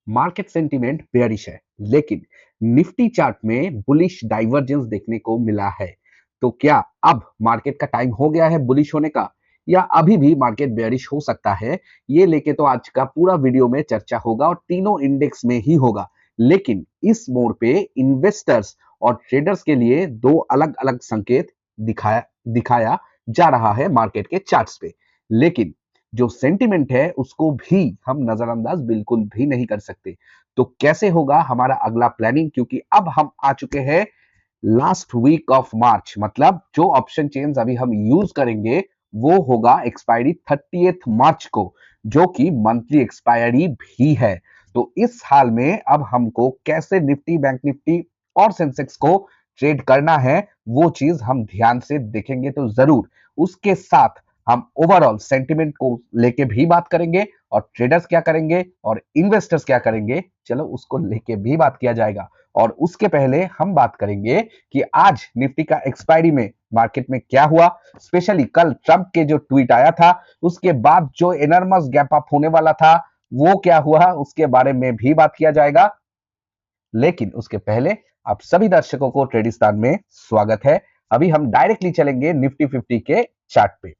Market sentiment bearish है, लेकिन Nifty chart में बुलिश डाइवर्जेंस देखने को मिला है। तो क्या अब मार्केट का टाइम हो गया है बुलिश होने का, या अभी भी मार्केट बेयरिश हो सकता है? ये लेके तो आज का पूरा वीडियो में चर्चा होगा और तीनों इंडेक्स में ही होगा। लेकिन इस मोड़ पे इन्वेस्टर्स और ट्रेडर्स के लिए दो अलग अलग संकेत दिखाया दिखाया जा रहा है मार्केट के चार्ट्स पे। लेकिन जो सेंटिमेंट है उसको भी हम नजरअंदाज बिल्कुल भी नहीं कर सकते। तो कैसे होगा हमारा अगला प्लानिंग, क्योंकि अब हम आ चुके हैं लास्ट वीक ऑफ मार्च, मतलब जो ऑप्शन चेन्स अभी हम यूज करेंगे वो होगा एक्सपायरी 30th मार्च को, जो कि मंथली एक्सपायरी भी है। तो इस हाल में अब हमको कैसे निफ्टी, बैंक निफ्टी और सेंसेक्स को ट्रेड करना है वो चीज हम ध्यान से देखेंगे तो जरूर। उसके साथ हम ओवरऑल सेंटिमेंट को लेके भी बात करेंगे और ट्रेडर्स क्या करेंगे और इन्वेस्टर्स क्या करेंगे, चलो उसको लेके भी बात किया जाएगा। और उसके पहले हम बात करेंगे कि आज निफ्टी का एक्सपायरी में मार्केट में क्या हुआ, स्पेशली कल ट्रंप के जो ट्वीट आया था उसके बाद जो एनर्मस गैप अप होने वाला था वो क्या हुआ, उसके बारे में भी बात किया जाएगा। लेकिन उसके पहले आप सभी दर्शकों को ट्रेडिस्तान में स्वागत है। अभी हम डायरेक्टली चलेंगे निफ्टी 50 के चार्ट पे।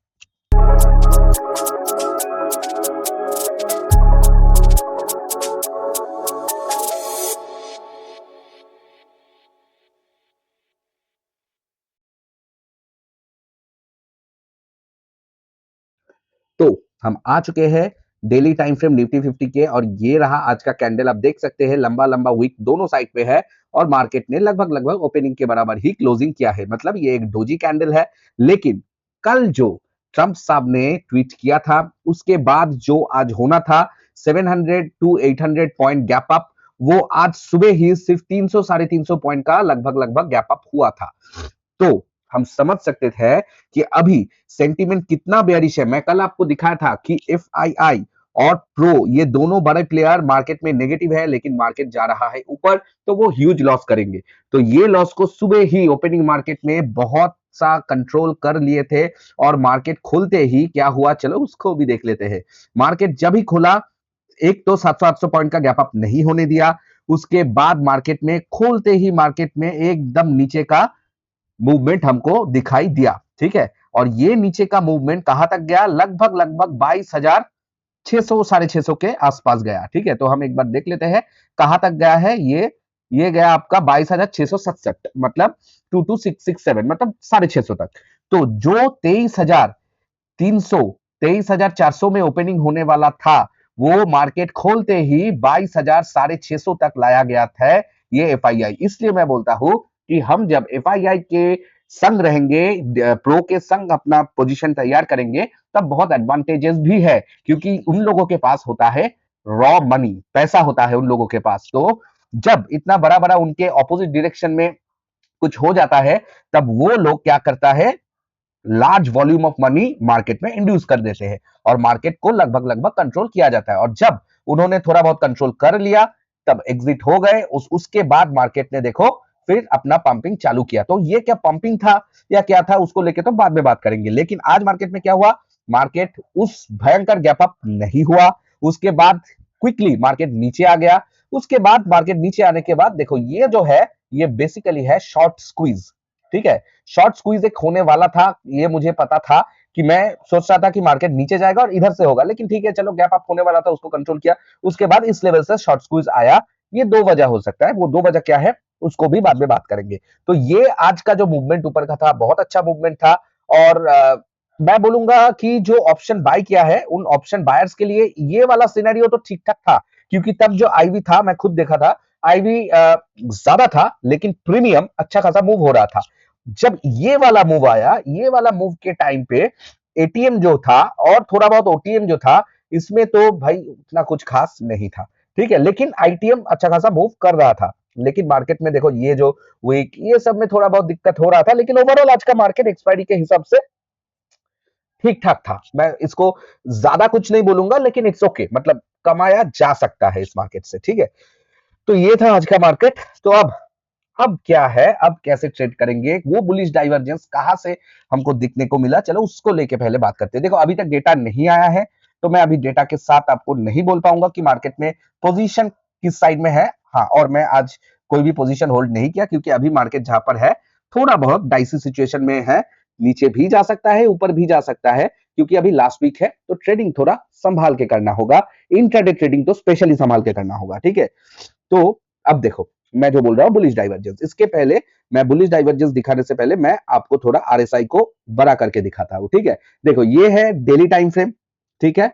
तो हम आ चुके हैं डेली टाइम फ्रेम निफ्टी 50 के, और ये रहा आज का कैंडल। आप देख सकते हैं लंबा लंबा विक दोनों साइड पे है और मार्केट ने लगभग लगभग ओपनिंग के बराबर ही क्लोजिंग किया है, मतलब ये एक डोजी कैंडल है। लेकिन कल जो ट्रंप साहब ने ट्वीट किया था उसके बाद जो आज होना था 700 टू 800 पॉइंट गैप अप, वो आज सुबह ही सिर्फ 300 साढ़े 300 पॉइंट का लगभग लगभग गैप अप हुआ था। तो हम समझ सकते थे कि अभी सेंटीमेंट कितना बेयरिश है। मैं कल आपको दिखाया था कि एफआईआई और प्रो ये दोनों बड़े प्लेयर मार्केट में नेगेटिव है, लेकिन मार्केट जा रहा है ऊपर तो वो ह्यूज लॉस करेंगे। तो ये लॉस को सुबह ही ओपनिंग मार्केट में बहुत सा कंट्रोल कर लिए थे और मार्केट खुलते ही क्या हुआ, चलो उसको भी देख लेते हैं। मार्केट जब ही खुला, एक तो 700-800 पॉइंट का गैप अप नहीं होने दिया, उसके बाद मार्केट में खोलते ही मार्केट में एकदम नीचे का मूवमेंट हमको दिखाई दिया। ठीक है, और ये नीचे का मूवमेंट कहां तक गया, लगभग लगभग 22,600 साढ़े 600 के आसपास गया। ठीक है, तो हम एक बार देख लेते हैं कहां तक गया है। ये गया आपका 22,667, मतलब 22667, मतलब 650 तक। तो जो 23,300 23,400 में ओपनिंग होने वाला था वो मार्केट खोलते ही 22,650 तक लाया गया था। ये एफआईआई, इसलिए मैं बोलता हूं कि हम जब एफआईआई के संग रहेंगे, प्रो के संग अपना पोजीशन तैयार करेंगे, तब बहुत एडवांटेजेस भी है, क्योंकि उन लोगों के पास होता है रॉ मनी, पैसा होता है उन लोगों के पास। तो जब इतना बड़ा बड़ा उनके ऑपोजिट डायरेक्शन में कुछ हो जाता है, तब वो लोग क्या करता है, large volume of money market में इंड्यूस कर देते हैं और मार्केट को लगभग लगभग कंट्रोल किया जाता है। और जब उन्होंने थोड़ा बहुत कंट्रोल कर लिया तब एग्जिट हो गए। उसके बाद मार्केट ने देखो फिर अपना पंपिंग चालू किया। तो ये क्या पंपिंग था या क्या था उसको लेके तो बाद में बात करेंगे। लेकिन आज मार्केट में क्या हुआ, मार्केट उस भयंकर गैप अप नहीं हुआ, उसके बाद क्विकली मार्केट नीचे आ गया। उसके बाद मार्केट नीचे आने के बाद देखो ये जो है ये बेसिकली है शॉर्ट स्क्वीज। ठीक है, शॉर्ट स्क्वीज एक होने वाला था, ये मुझे पता था कि मैं सोच रहा था कि मार्केट नीचे जाएगा और इधर से होगा, लेकिन ठीक है चलो गैप अप होने वाला था उसको कंट्रोल किया। उसके बाद इस लेवल से शॉर्ट स्क्वीज आया। ये दो वजह हो सकता है, वो दो वजह क्या है उसको भी बाद में बात करेंगे। तो ये आज का जो मूवमेंट ऊपर का था बहुत अच्छा मूवमेंट था। और मैं बोलूंगा कि जो ऑप्शन बाय किया है उन ऑप्शन बायर्स के लिए ये वाला सिनेरियो तो ठीक ठाक था, क्योंकि तब जो आईवी था मैं खुद देखा था, आईवी ज्यादा था लेकिन प्रीमियम अच्छा खासा मूव हो रहा था। जब ये वाला मूव आया, ये वाला मूव के टाइम पे एटीएम जो था और थोड़ा बहुत ओटीएम जो था, इसमें तो भाई उतना कुछ खास नहीं था। ठीक है, लेकिन आईटीएम अच्छा खासा मूव कर रहा था। लेकिन मार्केट में देखो ये जो वीक ये सब में थोड़ा बहुत दिक्कत हो रहा था, लेकिन ओवरऑल आज का मार्केट एक्सपायरी के हिसाब से ठीक ठाक था। मैं इसको ज्यादा कुछ नहीं बोलूंगा, लेकिन इट्स ओके, मतलब कमाया जा सकता है इस मार्केट से। ठीक है, तो ये था आज का मार्केट। तो अब क्या है, अब कैसे ट्रेड करेंगे, वो बुलिश डाइवर्जेंस कहां से हमको दिखने को मिला, चलो उसको लेके पहले बात करते हैं। देखो अभी तक डेटा नहीं आया है, तो मैं अभी डेटा के साथ आपको नहीं बोल पाऊंगा कि मार्केट में पोजीशन किस साइड में है। हाँ, और मैं आज कोई भी पोजीशन होल्ड नहीं किया क्योंकि अभी मार्केट जहां पर है थोड़ा बहुत डाइसी सिचुएशन में है, नीचे भी जा सकता है, ऊपर भी जा सकता है, क्योंकि अभी लास्ट वीक है तो ट्रेडिंग थोड़ा संभाल के करना होगा। इंट्राडे ट्रेडिंग तो स्पेशली संभाल के करना होगा, ठीक है। तो अब देखो मैं जो बोल रहा हूँ बुलिश डाइवर्जेंस, इसके पहले मैं बुलिश डाइवर्जेंस दिखाने से पहले मैं आपको थोड़ा आरएसआई को बड़ा करके दिखाता हूँ, ठीक है। देखो ये है डेली टाइम फ्रेम, ठीक है,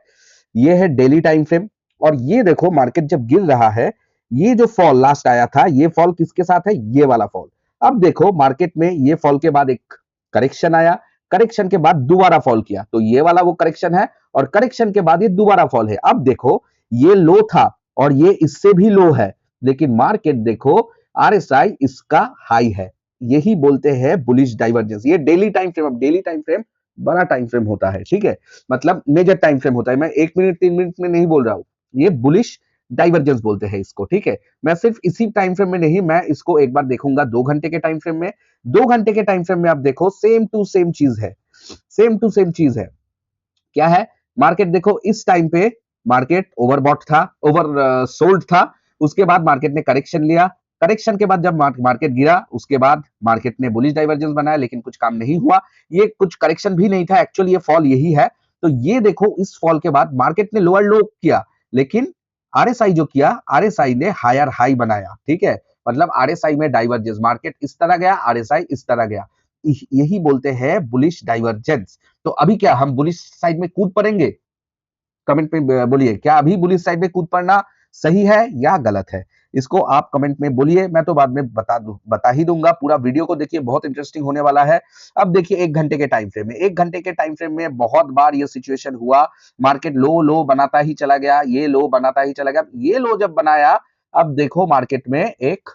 ये है डेली टाइम फ्रेम, और ये देखो मार्केट जब गिर रहा है, ये जो फॉल लास्ट आया था, ये फॉल किसके साथ है, ये वाला फॉल। अब देखो मार्केट में ये फॉल के बाद एक करेक्शन आया, करेक्शन के बाद दोबारा फॉल किया, तो ये वाला वो करेक्शन है, और करेक्शन के बाद ये दोबारा फॉल है। अब देखो ये लो था और ये इससे भी लो है, लेकिन मार्केट देखो आरएसआई इसका हाई है, यही बोलते हैं बुलिश डाइवर्जेंस। ये डेली टाइम फ्रेम, अब डेली टाइम फ्रेम बड़ा टाइम फ्रेम होता है, ठीक है, मतलब मेजर टाइम फ्रेम होता है। मैं 1 मिनट 3 मिनट में नहीं बोल रहा हूं, ये बुलिश डाइवर्जेंस बोलते हैं इसको, ठीक है। मैं सिर्फ इसी टाइम फ्रेम में नहीं, मैं इसको एक बार देखूंगा 2 घंटे के टाइम फ्रेम में। 2 घंटे के टाइम फ्रेम में आप देखो सेम टू सेम चीज है, सेम टू सेम चीज है। क्या है, मार्केट देखो इस टाइम पे मार्केट ओवरबॉट था, ओवर सोल्ड था, उसके बाद मार्केट ने करेक्शन लिया, करेक्शन के बाद जब मार्केट गिरा, उसके बाद मार्केट ने बुलिश डाइवर्जेंस बनाया, लेकिन कुछ काम नहीं हुआ, ये कुछ करेक्शन भी नहीं था, एक्चुअली ये फॉल यही है। तो ये देखो इस फॉल के बाद मार्केट ने लोअर लो किया, लेकिन आरएसआई जो किया, आरएसआई ने हायर हाई बनाया, ठीक है, मतलब आरएसआई में डाइवर्जेंस, मार्केट इस तरह गया, आरएसआई इस तरह गया, यही बोलते हैं बुलिश डाइवर्जेंस। तो अभी क्या हम बुलिश साइड में कूद पड़ेंगे? कमेंट में बोलिए, क्या अभी बुलिश साइड में कूद पड़ना सही है या गलत है? इसको आप कमेंट में बोलिए, मैं तो बाद में बता ही दूंगा। पूरा वीडियो को देखिए, बहुत इंटरेस्टिंग होने वाला है। अब देखिए 1 घंटे के टाइम फ्रेम में, 1 घंटे के टाइम फ्रेम में बहुत बार ये सिचुएशन हुआ, मार्केट लो लो बनाता ही चला गया, ये लो बनाता ही चला गया, ये लो जब बनाया, अब देखो मार्केट में एक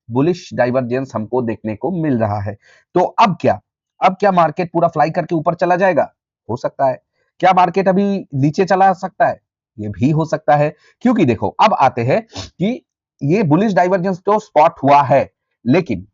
बुलिश डाइवर्जेंस हमको देखने को मिल रहा है। तो अब क्या मार्केट पूरा फ्लाई करके ऊपर चला जाएगा? हो सकता है। क्या मार्केट अभी नीचे चला सकता है? ये भी हो सकता है, क्योंकि देखो अब आते हैं कि ये बुलिश डाइवर्जेंस तो स्पॉट हुआ है, लेकिन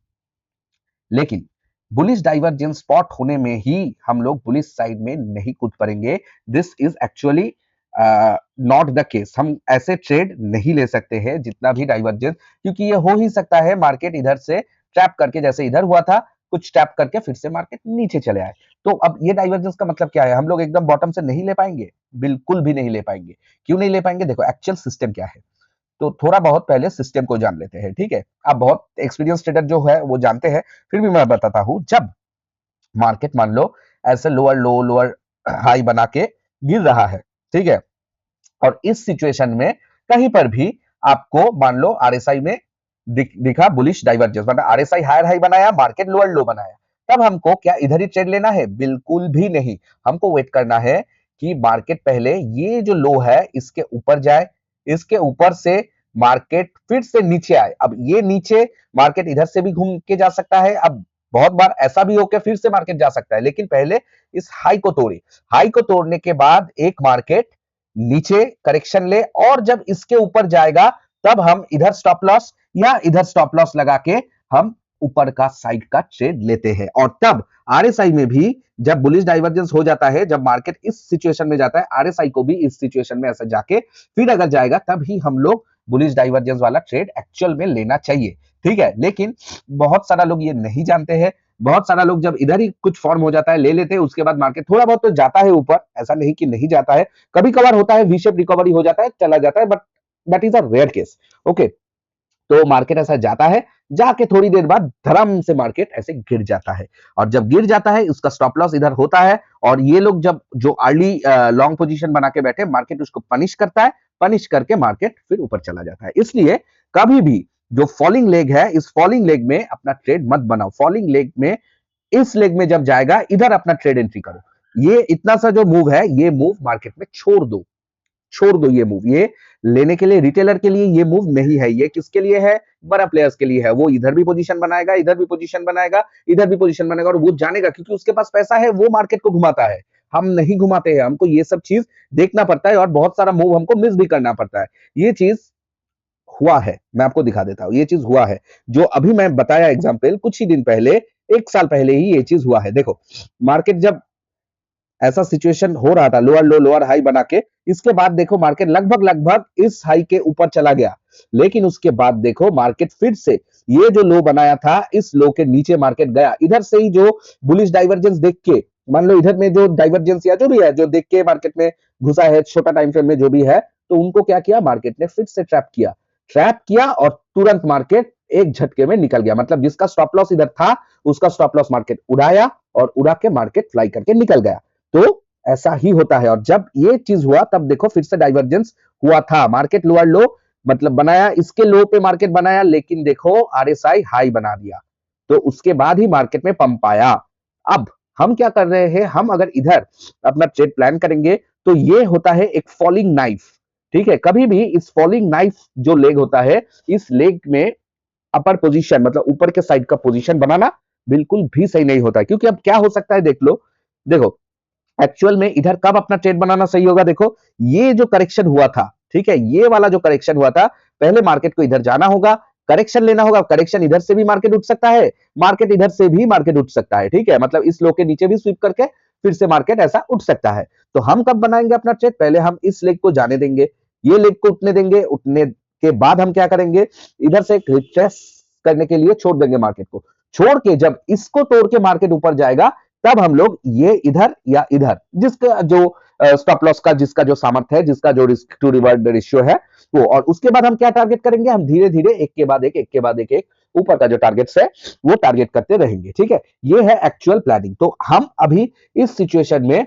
लेकिन बुलिश डाइवर्जेंस स्पॉट होने में ही हम लोग बुलिश साइड में नहीं कूद पड़ेंगे। This is actually not the case. हम ऐसे ट्रेड नहीं ले सकते हैं जितना भी डाइवर्जेंस, क्योंकि ये हो ही सकता है मार्केट इधर से ट्रैप करके, जैसे इधर हुआ था, कुछ ट्रैप करके फिर से मार्केट नीचे चले आए। तो अब ये डाइवर्जेंस का मतलब क्या है, हम लोग एकदम बॉटम से नहीं ले पाएंगे, बिल्कुल भी नहीं ले पाएंगे। क्यों नहीं ले पाएंगे? देखो एक्चुअल सिस्टम क्या है, तो थोड़ा बहुत पहले सिस्टम को जान लेते हैं, ठीक है। आप बहुत एक्सपीरियंस ट्रेडर जो है वो जानते हैं, फिर भी मैं बताता हूं। जब मार्केट मान लो ऐसे लोअर लो लोअर हाई बना के गिर रहा है, ठीक है, और इस सिचुएशन में कहीं पर भी आपको मान लो आरएसआई में दिखा बुलिश डाइवर्जेंस, मतलब आरएसआई हायर हाई बनाया, मार्केट लोअर लो बनाया, तब हमको क्या इधर ही ट्रेड लेना है? बिल्कुल भी नहीं। हमको वेट करना है कि मार्केट पहले ये जो लो है इसके ऊपर जाए, इसके ऊपर से मार्केट फिर से नीचे आए। अब ये नीचे मार्केट इधर से भी घूम के जा सकता है, अब बहुत बार ऐसा भी होकर फिर से मार्केट जा सकता है, लेकिन पहले इस हाई को तोड़े। हाई को तोड़ने के बाद एक मार्केट नीचे करेक्शन ले, और जब इसके ऊपर जाएगा तब हम इधर स्टॉप लॉस या इधर स्टॉप लॉस लगा के हम ऊपर का साइड का ट्रेड लेते हैं। और तब आरएसआई में भी जब बुलिश डाइवर्जेंस हो जाता है, जब मार्केट इस सिचुएशन में जाता है, आरएसआई को भी इस सिचुएशन में ऐसा जाके फिर अगर जाएगा तब ही हम लोग बुलिश डाइवर्जेंस वाला ट्रेड एक्चुअल में लेना चाहिए, ठीक है। लेकिन बहुत सारा लोग ये नहीं जानते हैं, बहुत सारा लोग जब इधर ही कुछ फॉर्म हो जाता है ले लेते हैं, उसके बाद मार्केट थोड़ा बहुत तो जाता है ऊपर, ऐसा नहीं कि नहीं जाता है, कभी कभार होता है, वी शेप रिकवरी हो जाता है, चला जाता है, but that is a rare case, okay. तो मार्केट ऐसा जाता है, जाके थोड़ी देर बाद धड़म से मार्केट ऐसे गिर जाता है, और जब गिर जाता है उसका स्टॉप लॉस इधर होता है, और ये लोग जब जो अर्ली लॉन्ग पोजीशन बना के बैठे, मार्केट उसको पनिश करता है, पनिश करके मार्केट फिर ऊपर चला जाता है। इसलिए कभी भी जो फॉलिंग लेग है, इस फॉलिंग लेग में अपना ट्रेड मत बनाओ। फॉलिंग लेग में इस लेग में जब जाएगा इधर अपना ट्रेड एंट्री करो। ये इतना सा जो मूव है, ये मूव मार्केट में छोड़ दो, छोड़ दो ये मूव। ये लेने के लिए, रिटेलर के लिए ये मूव नहीं है। ये किसके लिए है? बड़ा प्लेयर्स के लिए है। वो इधर भी पोजीशन बनाएगा, इधर भी पोजीशन बनाएगा, इधर भी पोजीशन बनाएगा, और वो जानेगा क्योंकि उसके पास पैसा है, वो मार्केट को घुमाता है। हम नहीं घुमाते हैं, हमको ये सब चीज देखना पड़ता है, और बहुत सारा मूव हमको मिस भी करना पड़ता है। ये चीज हुआ है, मैं आपको दिखा देता हूं। ये चीज हुआ है जो अभी मैं बताया एग्जाम्पल, कुछ ही दिन पहले, 1 साल पहले ही ये चीज हुआ है। देखो मार्केट जब ऐसा सिचुएशन हो रहा था, लोअर लो लोअर हाई बना के। इसके बाद देखो मार्केट लगभग लगभग इस हाई के ऊपर चला गया, लेकिन उसके बाद देखो मार्केट फिर से ये जो लो बनाया था इस लो के नीचे मार्केट गया। इधर से ही जो बुलिश डाइवर्जेंस देख के, मान लो इधर में जो डाइवर्जेंस या जो भी है जो देख के मार्केट में घुसा है छोटा टाइम फ्रेम में जो भी है, तो उनको क्या किया मार्केट ने फिर से ट्रैप किया और तुरंत मार्केट एक झटके में निकल गया। मतलब जिसका स्टॉप लॉस इधर था उसका स्टॉप लॉस मार्केट उड़ाया और उड़ा के मार्केट फ्लाई करके निकल गया। तो ऐसा ही होता है, और जब ये चीज हुआ तब देखो फिर से डाइवर्जेंस हुआ था, मार्केट लोअर लो मतलब बनाया, इसके लो पे मार्केट बनाया, लेकिन देखो आरएसआई हाई बना दिया, तो उसके बाद ही मार्केट में पंप आया। अब हम क्या कर रहे हैं, हम अगर इधर अपना ट्रेड प्लान करेंगे तो ये होता है एक फॉलिंग नाइफ। ठीक है, कभी भी इस फॉलिंग नाइफ जो लेग होता है, इस लेग में अपर पोजीशन मतलब ऊपर के साइड का पोजीशन बनाना बिल्कुल भी सही नहीं होता, क्योंकि अब क्या हो सकता है देख लो। देखो एक्चुअल में इधर कब अपना ट्रेड बनाना सही होगा, देखो ये जो करेक्शन हुआ था, ठीक है, ये वाला जो करेक्शन हुआ था, पहले मार्केट को इधर जाना होगा, करेक्शन लेना होगा, करेक्शन इधर से भी मार्केट उठ सकता है, मार्केट इधर से भी मार्केट उठ सकता है। ठीक है, मतलब इस लो के नीचे भी स्वीप करके फिर से मार्केट ऐसा उठ सकता है। तो हम कब बनाएंगे अपना ट्रेड, पहले हम इस लेग को जाने देंगे, ये लेग को उठने देंगे, उठने के बाद हम क्या करेंगे, इधर से एक रिट्रेस करने के लिए छोड़ देंगे मार्केट को, छोड़ के जब इसको तोड़ के मार्केट ऊपर जाएगा तब हम लोग ये इधर या इधर जिसका जो स्टॉप लॉस का जिसका जो सामर्थ्य है, जिसका जो रिस्क टू रिवॉर्ड रेशियो है वो, और उसके बाद हम क्या टारगेट करेंगे, हम धीरे धीरे एक के बाद एक बाद एक ऊपर का जो टारगेट्स है वो टारगेट करते रहेंगे। ठीक है, ये है एक्चुअल प्लानिंग। तो हम अभी इस सिचुएशन में,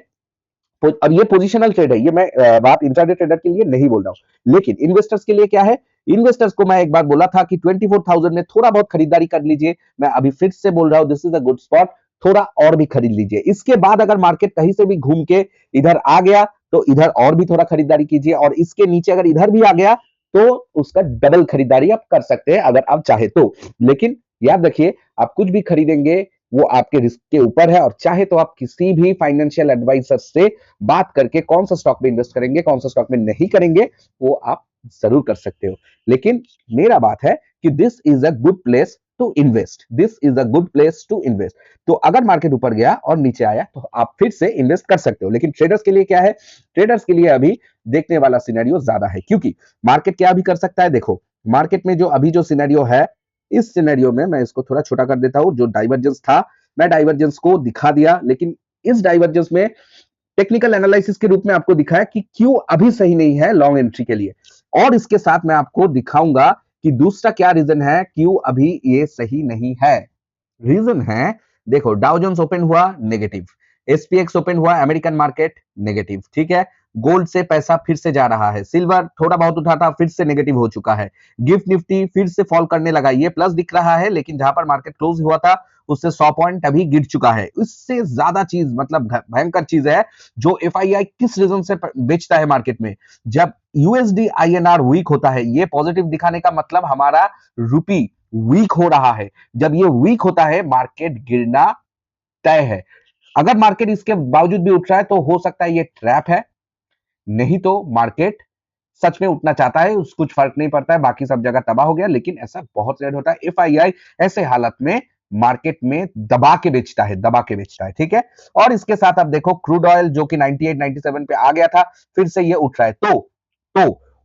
और ये पोजिशनल ट्रेड है, ये मैं बात इंट्राडे ट्रेडर के लिए नहीं बोल रहा हूं, लेकिन इन्वेस्टर्स के लिए क्या है, इन्वेस्टर्स को मैं एक बार बोला था कि 24,000 में थोड़ा बहुत खरीदारी कर लीजिए, मैं अभी फिर से बोल रहा हूं this is a good spot, थोड़ा और भी खरीद लीजिए। इसके बाद अगर मार्केट कहीं से भी घूम के इधर आ गया तो इधर और भी थोड़ा खरीदारी कीजिए, और इसके नीचे अगर इधर भी आ गया तो उसका डबल खरीदारी आप कर सकते हैं अगर आप चाहे तो। लेकिन याद रखिए आप कुछ भी खरीदेंगे वो आपके रिस्क के ऊपर है, और चाहे तो आप किसी भी फाइनेंशियल एडवाइजर से बात करके कौन सा स्टॉक में इन्वेस्ट करेंगे कौन सा स्टॉक में नहीं करेंगे वो आप जरूर कर सकते हो। लेकिन मेरा बात है कि this is a good place to invest, this is a good place to invest. तो अगर मार्केट ऊपर गया और नीचे आया तो आप फिर से इन्वेस्ट कर सकते हो। लेकिन ट्रेडर्स के लिए क्या है, ट्रेडर्स के लिए अभी देखने वाला सिनेरियो ज्यादा है, क्योंकि मार्केट क्या भी कर सकता है। देखो मार्केट में जो अभी जो सिनेरियो है, इस सिनेरियो में मैं इसको थोड़ा छोटा कर देता हूं, जो डाइवर्जेंस था मैं डाइवर्जेंस को दिखा दिया, लेकिन इस डाइवर्जेंस में टेक्निकल एनालिसिस के रूप में आपको दिखाया कि क्यों अभी सही नहीं है लॉन्ग एंट्री के लिए, और इसके साथ मैं आपको दिखाऊंगा कि दूसरा क्या रीजन है क्यों अभी ये सही नहीं है। रीजन है, देखो डाउ जोन्स ओपन हुआ नेगेटिव, एसपीएक्स ओपन हुआ अमेरिकन मार्केट नेगेटिव, ठीक है, गोल्ड से पैसा फिर से जा रहा है, सिल्वर थोड़ा बहुत उठा था फिर से नेगेटिव हो चुका है, गिफ्ट निफ्टी फिर से फॉल करने लगा, ये प्लस दिख रहा है लेकिन जहां पर मार्केट क्लोज हुआ था उससे 100 पॉइंट अभी गिर चुका है। इससे ज्यादा चीज मतलब भयंकर चीज है, जो एफआईआई किस रीजन से बेचता है मार्केट में, जब यूएसडी आईएनआर वीक होता है, ये पॉजिटिव दिखाने का मतलब हमारा रुपी वीक हो रहा है, जब ये वीक होता है मार्केट गिरना तय है। अगर मार्केट इसके बावजूद भी उठ रहा है तो हो सकता है ये ट्रैप है, नहीं तो मार्केट सच में उठना चाहता है, उस कुछ फर्क नहीं पड़ता है, बाकी सब जगह तबाह हो गया। लेकिन ऐसा बहुत रेयर होता है, एफआईआई ऐसे हालत में मार्केट में दबा के बेचता है, दबा के बेचता है। ठीक है, और इसके साथ आप देखो क्रूड ऑयल जो कि 98 97 पे आ गया था फिर से ये उठ रहा है। तो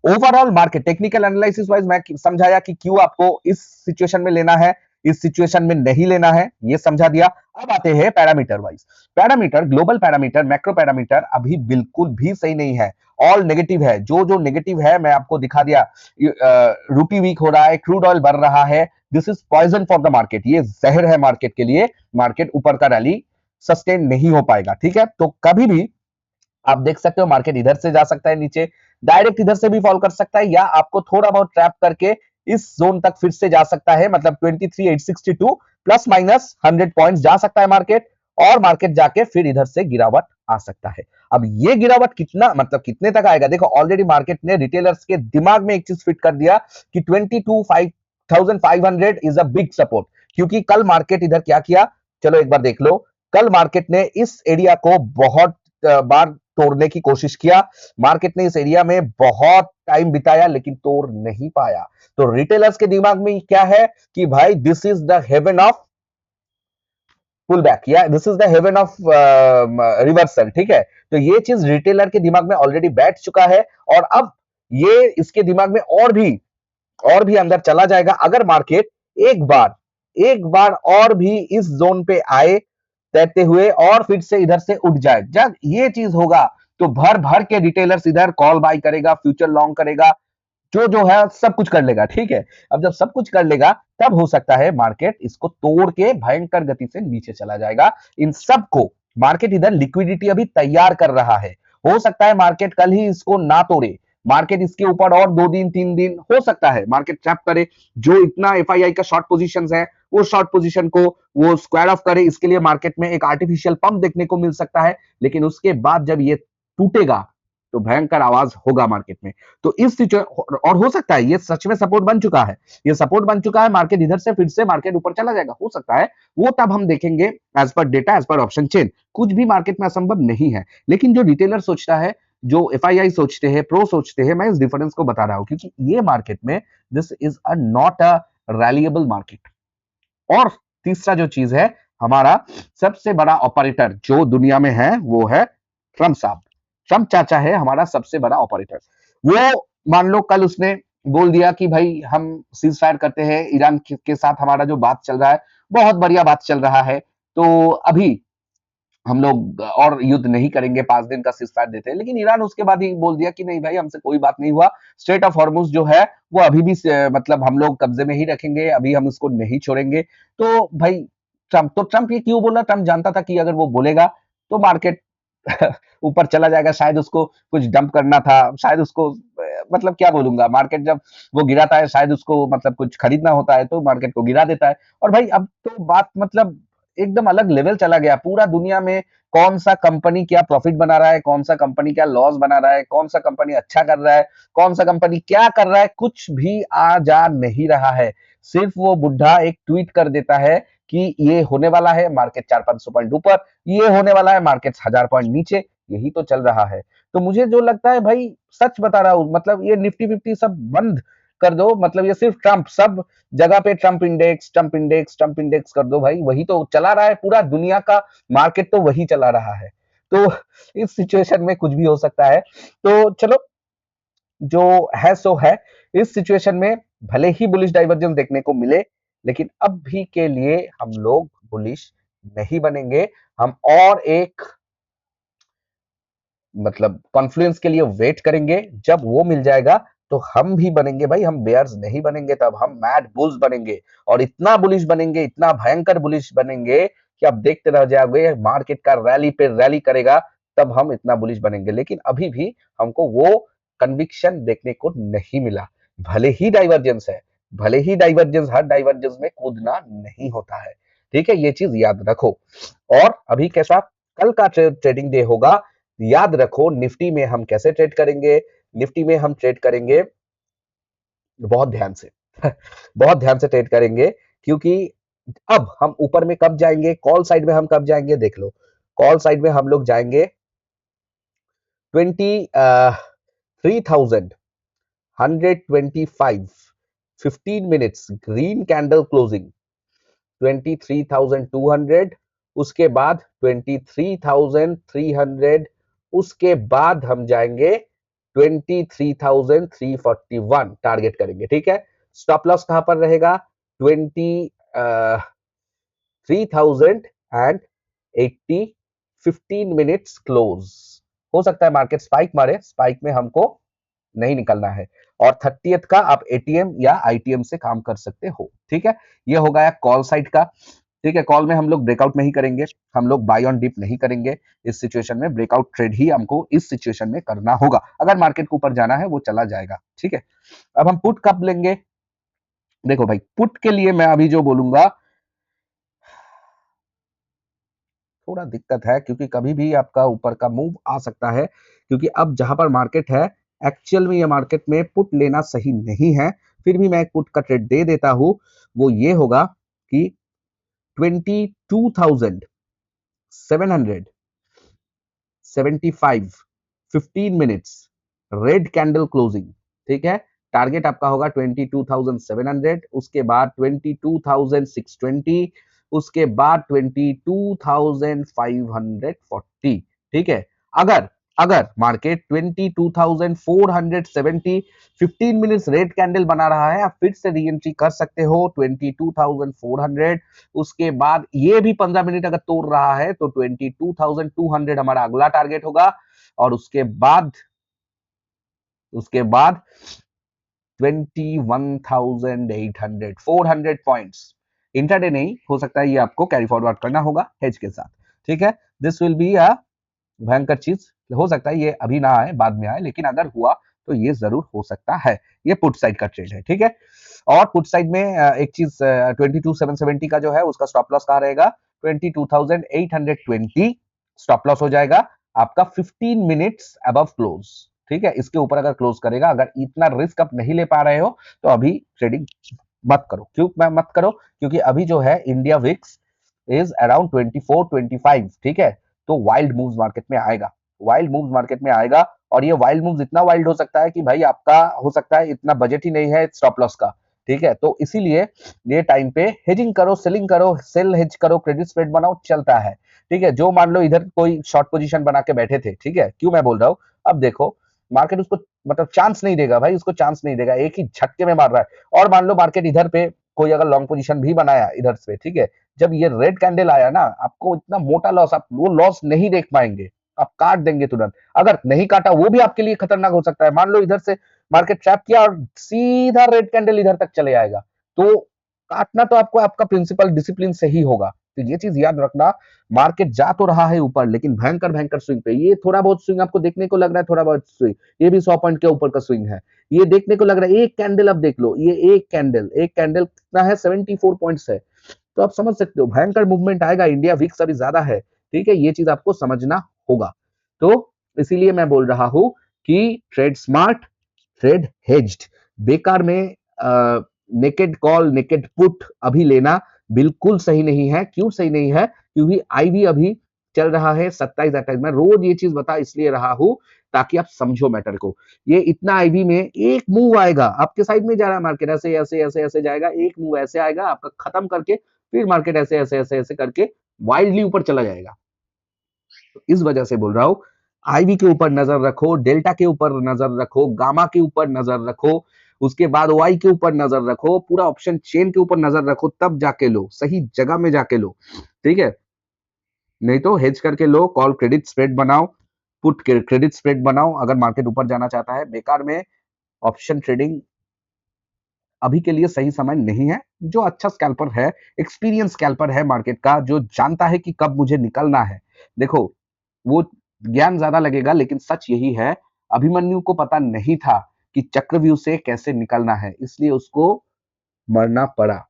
overall market technical analysis wise मैं समझाया कि क्यों आपको इस सिचुएशन में लेना है, इस सिचुएशन में नहीं लेना है, ये समझा दिया। अब आते हैं parameter wise, parameter global parameter macro parameter अभी बिल्कुल भी सही नहीं है, ऑल नेगेटिव है। जो जो नेगेटिव है मैं आपको दिखा दिया, रूपी वीक हो रहा है, क्रूड ऑयल बढ़ रहा है, this is poison for the market, ये जहर है मार्केट के लिए, मार्केट ऊपर का रैली सस्टेन नहीं हो पाएगा। ठीक है, तो कभी भी आप देख सकते हो मार्केट इधर से जा सकता है नीचे, डायरेक्ट इधर से भी फॉल कर सकता है, या आपको थोड़ा बहुत ट्रैप करके इस जोन तक फिर से जा सकता है, मतलब 23,862 प्लस माइनस 100 पॉइंट्स जा सकता है मार्केट, और मार्केट जाके फिर इधर से गिरावट आ सकता है। अब ये गिरावट कितना मतलब कितने तक आएगा, देखो ऑलरेडी मार्केट ने रिटेलर्स के दिमाग में एक चीज फिट कर दिया कि 22,500 इज अ बिग सपोर्ट, क्योंकि कल मार्केट इधर क्या किया, चलो एक बार देख लो, कल मार्केट ने इस एरिया को बहुत बार तोड़ने की कोशिश किया, मार्केट ने इस एरिया में बहुत टाइम बिताया लेकिन तोड़ नहीं पाया। तो रिटेलर्स के दिमाग में क्या है कि भाई this is the heaven of pull back या this is the heaven of reversal, ठीक है। तो ये चीज रिटेलर के दिमाग में ऑलरेडी बैठ चुका है और अब ये इसके दिमाग में और भी अंदर चला जाएगा अगर मार्केट एक बार और भी इस जोन पे आए तैरते हुए और फिर से इधर से उठ जाए। जब ये चीज होगा तो भर भर के रिटेलर्स इधर कॉल बाय करेगा, फ्यूचर लॉन्ग करेगा, जो है सब कुछ कर लेगा, ठीक है। अब जब सब कुछ कर लेगा तब हो सकता है मार्केट इसको तोड़ के भयंकर गति से नीचे चला जाएगा। इन सबको मार्केट इधर लिक्विडिटी अभी तैयार कर रहा है। हो सकता है मार्केट कल ही इसको ना तोड़े, मार्केट इसके ऊपर और 2 दिन 3 दिन हो सकता है मार्केट ट्रैप करे। जो इतना एफआईआई का शॉर्ट पोजीशंस है वो शॉर्ट पोजीशन को वो स्क्वायर ऑफ करे, इसके लिए मार्केट में एक आर्टिफिशियल पंप देखने को मिल सकता है। लेकिन उसके बाद जब ये टूटेगा तो भयंकर आवाज होगा मार्केट में। तो इस सिचुएशन और हो सकता है ये सच में सपोर्ट बन चुका है, ये सपोर्ट बन चुका है, मार्केट इधर से फिर से मार्केट ऊपर चला जाएगा, हो सकता है। वो तब हम देखेंगे as per data, as per option chain. कुछ भी मार्केट में असंभव नहीं है। लेकिन जो रिटेलर सोचता है, जो एफआईआई सोचते हैं, प्रो सोचते हैं, मैं इस डिफरेंस को बता रहा हूं क्योंकि ये मार्केट में this is a not a reliable market. और तीसरा जो चीज है, हमारा सबसे बड़ा ऑपरेटर जो दुनिया में है वो है ट्रम्प साहब। ट्रम्प चाचा है हमारा सबसे बड़ा ऑपरेटर। वो मान लो कल उसने बोल दिया कि भाई हम सीज फायर करते हैं, ईरान के साथ हमारा जो बात चल रहा है बहुत बढ़िया बात चल रहा है, तो अभी हम लोग और युद्ध नहीं करेंगे, 5 दिन का सीज फायर देते हैं। लेकिन ईरान उसके बाद ही बोल दिया कि नहीं भाई हमसे कोई बात नहीं हुआ, स्ट्रेट ऑफ हॉर्मुज जो है वो अभी भी मतलब हम लोग कब्जे में ही रखेंगे, अभी हम उसको नहीं छोड़ेंगे। तो भाई ट्रम्प ये क्यों बोला? ट्रम्प जानता था कि अगर वो बोलेगा तो मार्केट ऊपर चला जाएगा, शायद उसको कुछ डंप करना था, शायद उसको मतलब क्या बोलूंगा, मार्केट जब वो गिराता है शायद उसको मतलब कुछ खरीदना होता है तो मार्केट को गिरा देता है। और भाई अब तो बात मतलब एकदम अलग लेवल चला गया। पूरा दुनिया में कौन सा कंपनी क्या प्रॉफिट बना रहा है, कौन सा कंपनी क्या लॉस बना रहा है, कौन सा कंपनी अच्छा कर रहा है, कौन सा कंपनी क्या कर रहा है, कुछ भी आ जा नहीं रहा है। सिर्फ वो बुढ़ा एक ट्वीट कर देता है कि ये होने वाला है मार्केट 400-500 पॉइंट ऊपर, ये होने वाला है मार्केट 1000 पॉइंट नीचे, यही तो चल रहा है। तो मुझे जो लगता है भाई सच बता रहा हूं, मतलब ये निफ्टी फिफ्टी सब बंद कर दो, मतलब ये सिर्फ ट्रम्प, सब जगह पे Trump index Trump index Trump index कर दो भाई, वही तो चला रहा है, पूरा दुनिया का मार्केट तो वही चला रहा है। तो इस सिचुएशन में कुछ भी हो सकता है। तो चलो जो है सो है। इस सिचुएशन में भले ही बुलिश डाइवर्जेंस देखने को मिले, लेकिन अब भी के लिए हम लोग बुलिश नहीं बनेंगे। हम और एक मतलब कॉन्फ्लुएंस के लिए वेट करेंगे, जब वो मिल जाएगा तो हम भी बनेंगे भाई, हम बेयर्स नहीं बनेंगे, तब हम मैड बुल्स बनेंगे और इतना बुलिश बनेंगे, इतना भयंकर बुलिश बनेंगे कि आप देखते रह जाओगे, मार्केट का रैली पे रैली करेगा तब हम इतना बुलिश बनेंगे। लेकिन अभी भी हमको वो कन्विक्शन देखने को नहीं मिला। भले ही डाइवर्जेंस है, भले ही डाइवर्जेंस, हर डाइवर्जेंस में कूदना नहीं होता है, ठीक है, ये चीज याद रखो। और अभी कैसा कल का ट्रेडिंग डे होगा, याद रखो। निफ्टी में हम कैसे ट्रेड करेंगे? निफ्टी में हम ट्रेड करेंगे बहुत ध्यान से बहुत ध्यान से ट्रेड करेंगे, क्योंकि अब हम ऊपर में कब जाएंगे, कॉल साइड में हम कब जाएंगे देख लो। कॉल साइड में हम लोग जाएंगे 23,125, 15 मिनट्स ग्रीन कैंडल क्लोजिंग 23,200, उसके बाद 23,300, उसके बाद हम जाएंगे 23,341 टारगेट करेंगे, ठीक है। स्टॉप लॉस कहां पर रहेगा? 23,080, 15 मिनट्स क्लोज। हो सकता है मार्केट स्पाइक मारे, स्पाइक में हमको नहीं निकलना है। और 30th का आप एटीएम या आईटीएम से काम कर सकते हो, ठीक है। ये हो गया कॉल साइड का, ठीक है। कॉल में हम लोग ब्रेकआउट नहीं करेंगे, हम लोग बाय ऑन डिप नहीं करेंगे। इस सिचुएशन में ब्रेकआउट ट्रेड ही हमको इस सिचुएशन में करना होगा। अगर मार्केट को ऊपर जाना है वो चला जाएगा, ठीक है। अब हम पुट कब लेंगे? देखो भाई, पुट के लिए मैं अभी जो बोलूंगा थोड़ा दिक्कत है, क्योंकि कभी भी आपका ऊपर का मूव आ सकता है, क्योंकि अब जहां पर मार्केट है एक्चुअल में ये मार्केट में पुट लेना सही नहीं है। फिर भी मैं एक पुट का ट्रेड दे देता हूं, वो ये होगा कि 22,775, 15 मिनट्स रेड कैंडल क्लोजिंग, ठीक है। टारगेट आपका होगा 22,700, उसके बाद 22,620, उसके बाद 22,540, ठीक है। अगर अगर मार्केट 22,470 15 मिनट्स रेड कैंडल बना रहा है, आप फिर से री एंट्री कर सकते हो 22,400। उसके बाद ये भी 15 मिनट अगर तोड़ रहा है तो 22,200 हमारा अगला टारगेट होगा। और उसके बाद 21,800 400 पॉइंट्स। इंटरडे नहीं हो सकता है, ये आपको कैरी फॉरवर्ड करना होगा हेज के साथ, ठीक है। दिस विल बी अ भयंकर चीज। हो सकता है ये अभी ना आए, बाद में आए, लेकिन अगर हुआ तो ये जरूर हो सकता है। ये पुट साइड का ट्रेड है, ठीक है। और पुट साइड में एक चीज 22,770 का जो है उसका स्टॉप लॉस कहाँ रहेगा, 22,820 स्टॉप लॉस हो जाएगा आपका 15 मिनट्स अबव क्लोज, ठीक है। इसके ऊपर अगर क्लोज करेगा, अगर इतना रिस्क आप नहीं ले पा रहे हो तो अभी ट्रेडिंग मत करो। क्यों मत करो? क्योंकि अभी जो है इंडिया विक्स इज अराउंड 24-25, ठीक है। तो वाइल्ड मूव्स मार्केट में आएगा, वाइल्ड मूव्स मार्केट में आएगा। और ये वाइल्ड मूव्स इतना वाइल्ड हो सकता है कि भाई आपका हो सकता है इतना बजट ही नहीं है स्टॉप लॉस का, ठीक है। तो इसीलिए ये टाइम पे हेजिंग करो, सेलिंग करो, सेल हेज करो, क्रेडिट स्प्रेड बनाओ, चलता है, ठीक है। जो मान लो इधर कोई शॉर्ट पोजीशन बना के बैठे थे, ठीक है, क्यों मैं बोल रहा हूँ, अब देखो मार्केट उसको मतलब चांस नहीं देगा भाई, उसको चांस नहीं देगा, एक ही झटके में मार रहा है। और मान लो मार्केट इधर पे कोई अगर लॉन्ग पोजीशन भी बनाया इधर से, ठीक है, जब ये रेड कैंडल आया ना, आपको इतना मोटा लॉस, आप वो लॉस नहीं देख पाएंगे, आप काट देंगे तुरंत। अगर नहीं काटा वो भी आपके लिए खतरनाक हो सकता है। मान लो इधर से मार्केट ट्रैप किया और सीधा रेड कैंडल इधर तक चले आएगा, तो काटना तो आपको आपका प्रिंसिपल डिसिप्लिन से ही होगा। तो ये चीज याद रखना, मार्केट जा तो रहा है ऊपर, लेकिन भयंकर भयंकर स्विंग पे। ये थोड़ा बहुत स्विंग आपको देखने को लग रहा है, थोड़ा बहुत स्विंग, ये भी 100 पॉइंट के ऊपर का स्विंग है। ये देखने को लग रहा है, एक कैंडल अब देख लो, ये एक कैंडल कितना है, 74 पॉइंट्स है। तो आप समझ सकते हो भयंकर मूवमेंट आएगा, इंडिया विक्स अभी ज्यादा है, ठीक है। ये चीज आपको समझना होगा। तो इसीलिए मैं बोल रहा हूं कि ट्रेड स्मार्ट, ट्रेड हेज्ड। बेकार में नेकेड कॉल, नेकेड पुट अभी लेना बिल्कुल सही नहीं है। क्यों सही नहीं है? क्योंकि आईवी अभी चल रहा है 27-28। मैं रोज ये चीज बता इसलिए रहा हूं ताकि आप समझो मैटर को। ये इतना आईवी में एक मूव आएगा, आपके साइड में जा रहा है मार्केट, ऐसे ऐसे ऐसे ऐसे जाएगा, एक मूव ऐसे आएगा आपका खत्म करके, फिर मार्केट ऐसे ऐसे ऐसे ऐसे करके वाइल्डली ऊपर चला जाएगा। तो इस वजह से बोल रहा हूं, आईवी के ऊपर नजर रखो, डेल्टा के ऊपर नजर रखो, गामा के ऊपर नजर रखो, उसके बाद वाई के ऊपर नजर रखो, पूरा ऑप्शन चेन के ऊपर नजर रखो, तब जाके लो, सही जगह में जाके लो, ठीक है। नहीं तो हेज करके लो, कॉल क्रेडिट स्प्रेड बनाओ, पुट क्रेडिट स्प्रेड बनाओ अगर मार्केट ऊपर जाना चाहता है। बेकार में ऑप्शन ट्रेडिंग अभी के लिए सही समय नहीं है। जो अच्छा स्कैल्पर है, एक्सपीरियंस स्कैल्पर है मार्केट का, जो जानता है कि कब मुझे निकलना है, देखो वो ज्ञान ज्यादा लगेगा, लेकिन सच यही है, अभिमन्यु को पता नहीं था कि चक्रव्यूह से कैसे निकलना है, इसलिए उसको मरना पड़ा।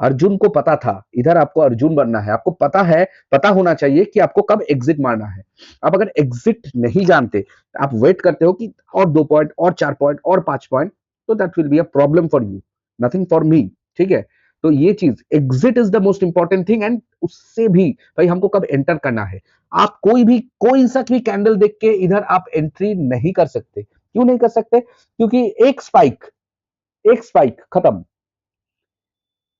अर्जुन को पता था, इधर आपको अर्जुन बनना है, आपको पता है, पता होना चाहिए कि आपको कब एग्जिट मारना है। आप अगर एग्जिट नहीं जानते, आप वेट करते हो कि और 2 पॉइंट और 4 पॉइंट और 5 पॉइंट, तो that will be a problem for you, nothing for me, ठीक है। तो ये चीज exit is the most important thing. And उससे भी भाई हमको कब एंटर करना है, आप कोई सा भी कैंडल देख के इधर आप एंट्री नहीं कर सकते। क्यों नहीं कर सकते? क्योंकि एक स्पाइक खत्म,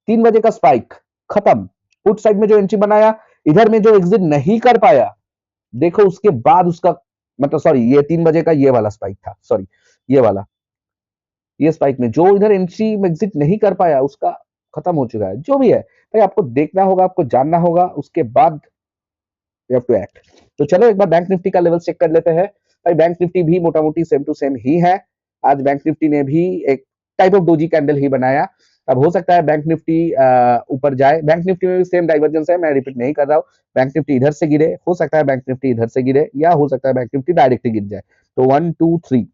3 बजे का स्पाइक खत्म, पुट साइड में जो एंट्री बनाया, इधर में जो एग्जिट नहीं कर पाया, देखो उसके बाद उसका मतलब, सॉरी ये 3 बजे का ये वाला स्पाइक था, सॉरी ये वाला, ये स्पाइक में जो इधर एंट्री एग्जिट नहीं कर पाया उसका खत्म हो चुका है। जो भी है भाई, आपको देखना होगा, आपको जानना होगा, उसके बाद यू हैव टू एक्ट। तो चलो एक बार बैंक निफ्टी का लेवल चेक कर लेते हैं। भाई बैंक निफ्टी भी मोटा मोटी सेम टू सेम ही है। आज बैंक निफ्टी ने भी एक टाइप ऑफ डोजी कैंडल ही बनाया। अब हो सकता है बैंक निफ्टी ऊपर जाए, बैंक निफ्टी में भी सेम डाइवर्जेंस है, मैं रिपीट नहीं कर रहा हूँ। बैंक निफ्टी इधर से गिरे, हो सकता है बैंक निफ्टी इधर से गिरे, या हो सकता है बैंक निफ्टी डायरेक्टली गिर जाए। तो 1 2 3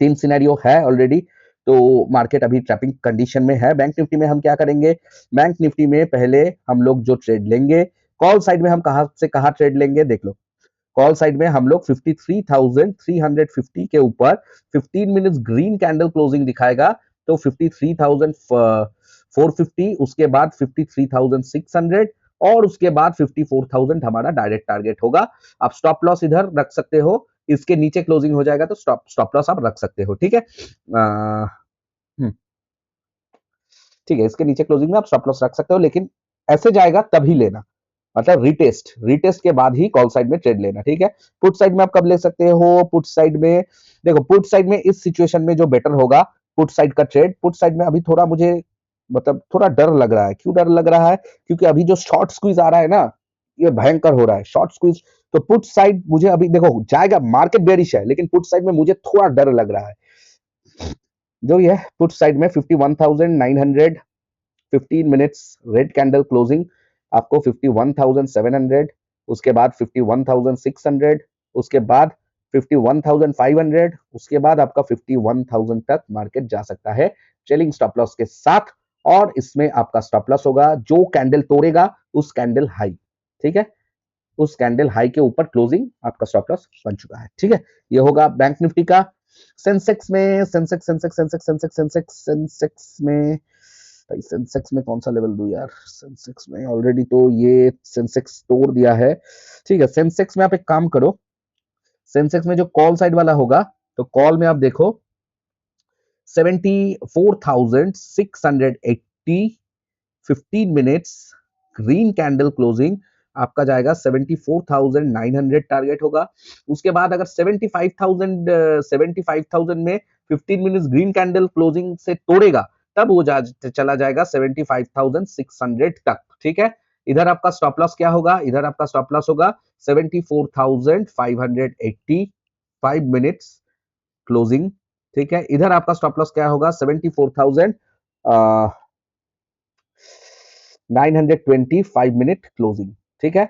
तीन सिनेरियो है ऑलरेडी। तो मार्केट अभी ट्रैपिंग कंडीशन में है। बैंक निफ्टी में हम क्या करेंगे, बैंक निफ्टी में पहले हम लोग जो ट्रेड लेंगे, कॉल साइड में हम कहां से कहां ट्रेड लेंगे देख लो। कॉल साइड में हम लोग 53,350 के ऊपर 15 मिनट्स ग्रीन कैंडल क्लोजिंग दिखाएगा, तो 53,450, उसके बाद 53,600, और उसके बाद 54,000 हमारा डायरेक्ट टारगेट होगा। आप स्टॉप लॉस इधर रख सकते हो, इसके नीचे क्लोजिंग हो जाएगा तो स्टॉप लॉस आप रख सकते हो, ठीक है। ठीक है, इसके नीचे क्लोजिंग में आप स्टॉप लॉस रख सकते हो, लेकिन ऐसे जाएगा तभी लेना, मतलब रिटेस्ट के बाद ही कॉल साइड में ट्रेड लेना, ठीक है। पुट साइड में आप कब ले सकते हो, पुट साइड में देखो, पुट साइड में इस सिचुएशन में जो बेटर होगा पुट साइड का ट्रेड, पुट साइड में अभी थोड़ा मुझे मतलब थोड़ा डर लग रहा है। क्यों डर लग रहा है? क्योंकि अभी जो शॉर्ट स्क्वीज आ रहा है ना, ये भयंकर हो रहा है शॉर्ट स्क्वीज। तो पुट साइड मुझे अभी देखो जाएगा, मार्केट बेरिश है, लेकिन पुट साइड में मुझे थोड़ा डर लग रहा है। जो ये पुट साइड में 51,900 15 मिनट्स रेड कैंडल क्लोजिंग, आपको 51,700, उसके बाद 51,600, उसके बाद 51,500, उसके बाद आपका 51,000 तक मार्केट जा सकता है ट्रेलिंग स्टॉप लॉस के साथ। और इसमें आपका स्टॉप लॉस होगा जो कैंडल तोड़ेगा उस कैंडल हाई, ठीक है, उस कैंडल हाई के ऊपर क्लोजिंग आपका स्टॉप लॉस बन चुका है, ठीक है। ये होगा बैंक निफ्टी का। सेंसेक्स में सेंसेक्स में भाई, सेंसेक्स में कौन सा लेवल दूं यार? सेंसेक्स में ऑलरेडी तो ये सेंसेक्स तोड़ दिया है, ठीक है। सेंसेक्स में आप एक काम करो, सेंसेक्स में जो कॉल साइड वाला होगा, तो कॉल में आप देखो 74,680 15 मिनट्स ग्रीन कैंडल क्लोजिंग, आपका जाएगा 74,900 टारगेट होगा। उसके बाद अगर 75,000 में 15 मिनट्स ग्रीन कैंडल क्लोजिंग से तोड़ेगा, तब वो चला जाएगा 75,600 तक, ठीक है। इधर आपका स्टॉप लॉस क्या होगा? इधर आपका स्टॉप लॉस होगा 74,580 5 मिनट्स क्लोजिंग, ठीक है। इधर आपका स्टॉप लॉस क्या होगा? 74,920 5 मिनट क्लोजिंग, ठीक है।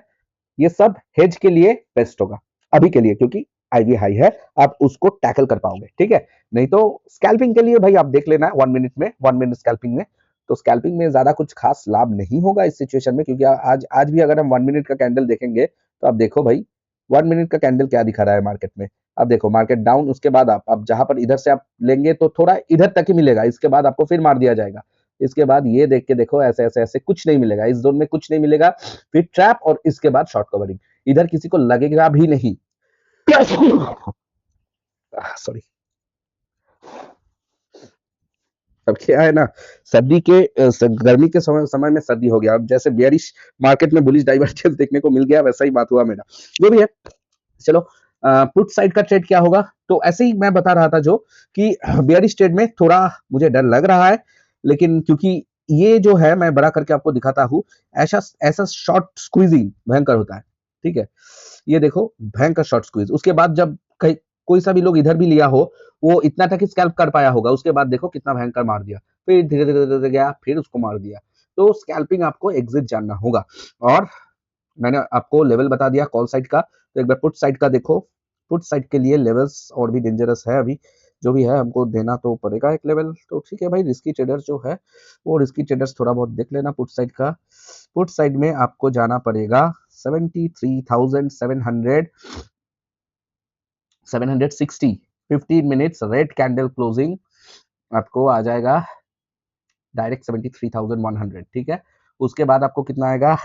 ये सब हेज के लिए बेस्ट होगा अभी के लिए, क्योंकि आईवी हाई है, आप उसको टैकल कर पाओगे, ठीक है। नहीं तो स्कैल्पिंग के लिए भाई आप देख लेना 1 मिनट में, 1 मिनट स्कैल्पिंग में, तो स्कैल्पिंग में ज्यादा कुछ खास लाभ नहीं होगा इस सिचुएशन में, क्योंकि आज आज भी अगर हम 1 मिनट का कैंडल देखेंगे तो आप देखो भाई 1 मिनट का कैंडल क्या दिखा रहा है मार्केट में। अब देखो मार्केट डाउन, उसके बाद आप जहां पर इधर से आप लेंगे तो थोड़ा इधर तक ही मिलेगा, इसके बाद आपको फिर मार दिया जाएगा। इसके बाद ये देख के देखो, ऐसे ऐसे ऐसे कुछ नहीं मिलेगा, इस जोन में कुछ नहीं मिलेगा, फिर ट्रैप और इसके बाद शॉर्ट कवरिंग, इधर किसी को लगेगा भी नहीं। सॉरी। अब क्या है ना, सर्दी के गर्मी के समय में सर्दी हो गया, अब जैसे बेयरिश मार्केट में बुलिश डाइवर्जेंस देखने को मिल गया, वैसा ही बात हुआ मेरा। जो भी है, चलो पुट साइड का ट्रेड क्या होगा, तो ऐसे ही मैं बता रहा था जो कि बेयरिश ट्रेड में थोड़ा मुझे डर लग रहा है, लेकिन क्योंकि ये जो है मैं बड़ा करके आपको दिखाता हूँ, ऐसा ऐसा शॉर्ट स्क्वीजिंग भयंकर होता है, ठीक है। ये देखो भयंकर शॉर्ट स्क्वीज, उसके बाद जब कहीं कोई सा भी लोग इधर भी लिया हो, वो इतना तक स्कैल्प कर पाया होगा, उसके बाद देखो कितना भयंकर मार दिया, फिर धीरे धीरे धीरे गया, फिर उसको मार दिया। तो स्कैल्पिंग आपको एग्जिट जानना होगा। और मैंने आपको लेवल बता दिया कॉल साइड का, तो एक बार पुट साइड का देखो। पुट साइड के लिए लेवल्स और भी डेंजरस है अभी, जो भी है हमको देना तो पड़ेगा एक लेवल, तो ठीक है भाई। रिस्की ट्रेडर्स जो है वो रिस्की ट्रेडर्स थोड़ा बहुत देख लेना पुट साइड का। पुट साइड में आपको जाना पड़ेगा 73,700 760 15 मिनट्स रेड कैंडल क्लोजिंग, आपको आ जाएगा डायरेक्ट 73,100, ठीक है। उसके बाद आपको कितना आएगा?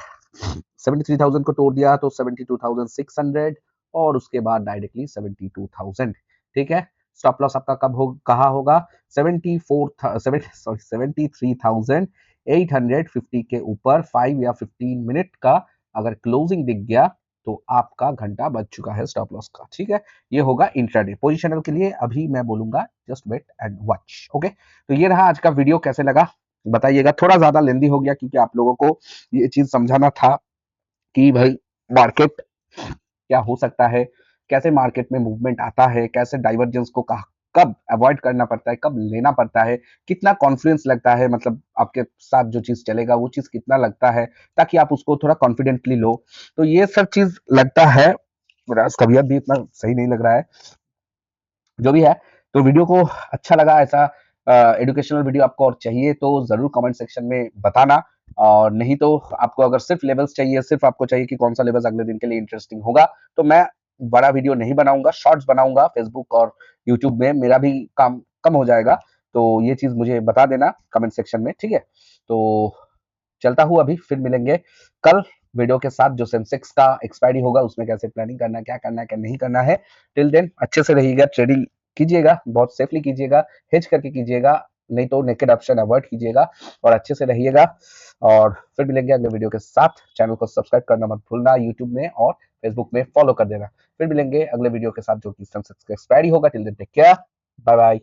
73,000 को तोड़ दिया तो 72,600, और उसके बाद डायरेक्टली 72,000, ठीक है। स्टॉप लॉस आपका कब हो कहा होगा? 73,850 के ऊपर 5 या 15 मिनट का अगर क्लोजिंग दिख गया तो आपका घंटा बज चुका है स्टॉप लॉस का, ठीक है। ये होगा इंट्राडे। पोजिशनल के लिए अभी मैं बोलूंगा just wait and watch, okay. तो ये रहा आज का वीडियो, कैसे लगा बताइएगा। थोड़ा ज्यादा लेंदी हो गया क्योंकि आप लोगों को ये चीज समझाना था कि भाई मार्केट क्या हो सकता है, कैसे मार्केट में मूवमेंट आता है, कैसे डाइवर्जेंस को कब अवॉइड करना पड़ता है, कब लेना पड़ता है, कितना कॉन्फिडेंस लगता है, मतलब आपके साथ जो चीज चलेगा वो चीज कितना लगता है, ताकि आप उसको थोड़ा कॉन्फिडेंटली लो। तो ये सब चीज लगता है, मेरा तबीयत भी इतना सही नहीं लग रहा है। जो भी है, तो वीडियो को अच्छा लगा, ऐसा एजुकेशनल वीडियो आपको और चाहिए तो जरूर कमेंट सेक्शन में बताना। और नहीं तो आपको अगर सिर्फ लेवल्स चाहिए, सिर्फ आपको चाहिए कि कौन सा लेवल्स अगले दिन के लिए इंटरेस्टिंग होगा, तो मैं बड़ा वीडियो नहीं बनाऊंगा, शॉर्ट्स बनाऊंगा फेसबुक और यूट्यूब में, मेरा भी काम कम हो जाएगा। तो ये चीज मुझे बता देना कमेंट सेक्शन में, ठीक है। तो चलता हूँ अभी, फिर मिलेंगे कल वीडियो के साथ, जो सेंसेक्स का एक्सपायरी होगा उसमें कैसे प्लानिंग करना है, क्या करना है, क्या नहीं करना है। टिल देन अच्छे से रहिएगा, ट्रेडिंग कीजिएगा, बहुत सेफली कीजिएगा, हेज करके कीजिएगा, नहीं तो नेकेड ऑप्शन अवॉइड कीजिएगा और अच्छे से रहिएगा। और फिर मिलेंगे अगले वीडियो के साथ। चैनल को सब्सक्राइब करना मत भूलना, यूट्यूब में और फेसबुक में फॉलो कर देना। फिर मिलेंगे अगले वीडियो के साथ जो कि एक्सपायरी होगा। Till then take care, bye bye.